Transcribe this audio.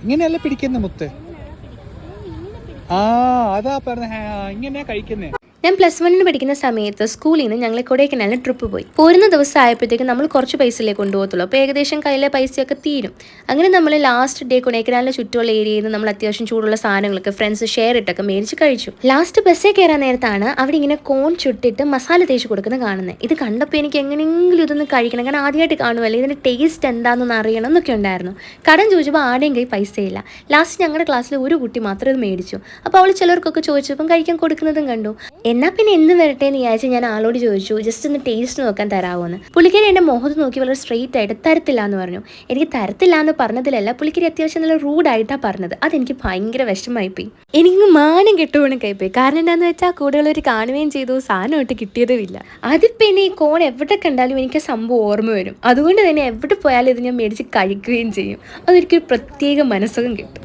ഇങ്ങനെയല്ല പിടിക്കുന്ന മുത്ത്. ആ അതാ പറഞ്ഞ ഇങ്ങനെയാ കഴിക്കുന്നേ. ഞാൻ +1 പഠിക്കുന്ന സമയത്ത് സ്കൂളിൽ നിന്ന് ഞങ്ങൾ കൊടൈക്കനാലിന് ട്രിപ്പ് പോയി. പോരുന്ന ദിവസം ആയപ്പോഴത്തേക്കും നമ്മൾ കുറച്ച് പൈസയിലേ കൊണ്ടുപോകത്തുള്ളൂ. അപ്പോൾ ഏകദേശം കയ്യിലെ പൈസയൊക്കെ തീരും. അങ്ങനെ നമ്മൾ ലാസ്റ്റ് ഡേ കൊടൈക്കനാലിന് ചുറ്റുമുള്ള ഏരിയയിൽ നിന്ന് നമ്മൾ അത്യാവശ്യം ചൂടുള്ള സാധനങ്ങളൊക്കെ ഫ്രണ്ട്സ് ഷെയർ ഇട്ടൊക്കെ മേടിച്ച് കഴിച്ചു. ലാസ്റ്റ് ബസ്സിൽ കയറാൻ നേരത്താണ് അവിടെ ഇങ്ങനെ കോൺ ചുട്ടിട്ട് മസാല തേച്ച് കൊടുക്കുന്നത് കാണുന്നത്. ഇത് കണ്ടപ്പോൾ എനിക്ക് എങ്ങനെയെങ്കിലും ഇതൊന്ന് കഴിക്കണം, കാരണം ആദ്യമായിട്ട് കാണുമല്ലേ, ഇതിൻ്റെ ടേസ്റ്റ് എന്താണെന്നൊന്ന് അറിയണം എന്നൊക്കെ ഉണ്ടായിരുന്നു. കടം ചോദിച്ചപ്പോൾ ആടെയും കൈ പൈസയില്ല. ലാസ്റ്റ് ഞങ്ങളുടെ ക്ലാസ്സിൽ ഒരു കുട്ടി മാത്രം ഇത് മേടിച്ചു. അപ്പോൾ അവൾ ചിലർക്കൊക്കെ ചോദിച്ചപ്പം കഴിക്കാൻ കൊടുക്കുന്നതും കണ്ടു. എന്നാൽ പിന്നെ എന്ത് വരട്ടെ എന്ന് വിചാരിച്ച് ഞാൻ ആളോട് ചോദിച്ചു, ജസ്റ്റ് ഒന്ന് ടേസ്റ്റ് നോക്കാൻ തരാമോന്ന്. പുള്ളിക്കാരി എൻ്റെ മുഖത്ത് നോക്കി വളരെ സ്ട്രെയിറ്റ് ആയിട്ട് തരത്തില്ല എന്ന് പറഞ്ഞു. എനിക്ക് തരത്തില്ല എന്ന് പറഞ്ഞതിലല്ല, പുള്ളിക്കാരി അത്യാവശ്യം നല്ല റൂഡായിട്ടാണ് പറഞ്ഞത്. അതെനിക്ക് ഭയങ്കര വിഷമമായിപ്പോയി. എനിക്ക് മാനം കെട്ടുപോണം കൈപ്പോയി. കാരണം എന്താണെന്ന് വെച്ചാൽ കൂടുതലൊരു കാണുകയും ചെയ്തു, സാധനമായിട്ട് കിട്ടിയതുമില്ല. അതിപ്പോൾ ഇനി ഈ കോൺ എവിടെ കണ്ടാലും എനിക്ക് സംഭവം ഓർമ്മ വരും. അതുകൊണ്ട് തന്നെ എവിടെ പോയാലും ഇത് ഞാൻ മേടിച്ച് കഴിക്കുകയും ചെയ്യും. അതൊരിക്കലും പ്രത്യേക മനസ്സുഖം കിട്ടും.